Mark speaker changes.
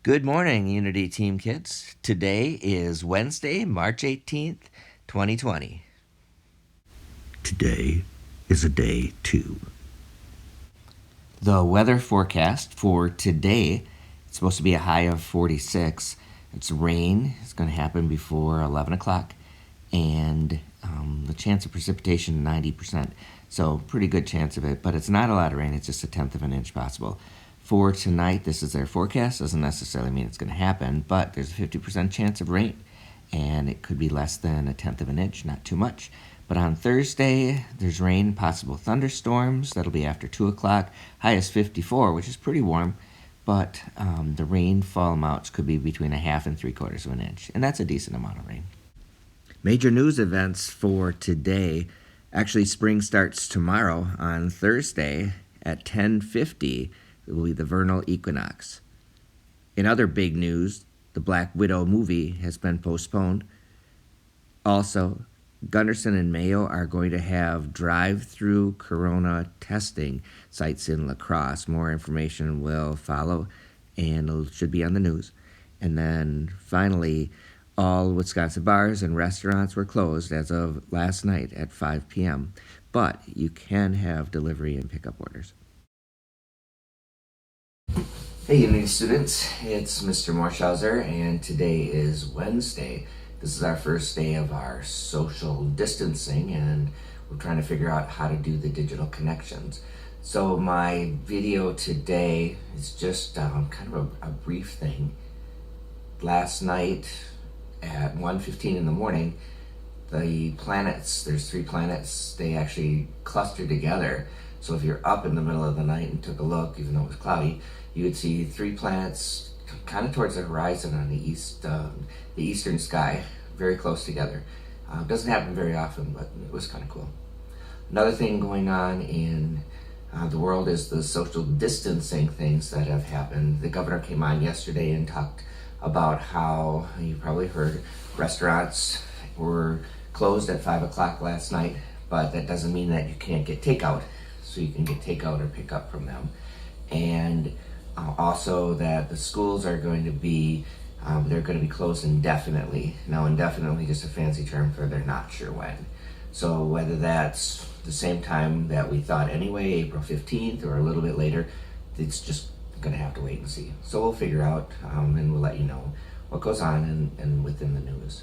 Speaker 1: Good morning, Unity Team Kids. Today is Wednesday, March 18th, 2020.
Speaker 2: Today is a day 2.
Speaker 1: The weather forecast for today, it's supposed to be a high of 46. It's rain. It's going to happen before 11 o'clock. And the chance of precipitation, 90%. So pretty good chance of it, but it's not a lot of rain. It's just a tenth of an inch possible. For tonight, this is their forecast. Doesn't necessarily mean it's going to happen, but there's a 50% chance of rain. And it could be less than a tenth of an inch, not too much. But on Thursday, there's rain, possible thunderstorms. That'll be after 2 o'clock. High is 54, which is pretty warm. But the rainfall amounts could be between a half and 3/4 of an inch. And that's a decent amount of rain. Major news events for today. Actually, spring starts tomorrow on Thursday at 10:50. It will be the vernal equinox. In other big news, the Black Widow movie has been postponed. Also, Gunderson and Mayo are going to have drive-through corona testing sites in La Crosse. More information will follow, and it should be on the news. And then finally, all Wisconsin bars and restaurants were closed as of last night at 5 p.m., but you can have delivery and pickup orders. Hey, Unity students, it's Mr. Morshauser, and today is Wednesday. This is our first day of our social distancing, and we're trying to figure out how to do the digital connections. So my video today is just kind of a brief thing. Last night at 1:15 in the morning, the planets, there's 3 planets, they actually clustered together. So if you're up in the middle of the night and took a look, even though it was cloudy, you would see 3 planets kind of towards the horizon on the eastern sky, very close together. Doesn't happen very often, but it was kind of cool. Another thing going on in the world is the social distancing things that have happened. The governor came on yesterday and talked about how, you probably heard, restaurants were closed at 5 o'clock last night, but that doesn't mean that you can't get takeout. So you can get takeout or pick up from them. And also that the schools are going to be, they're going to be closed indefinitely. Now, indefinitely just a fancy term for they're not sure when. So whether that's the same time that we thought anyway, April 15th, or a little bit later, it's just going to have to wait and see. So we'll figure out, and we'll let you know what goes on and within the news.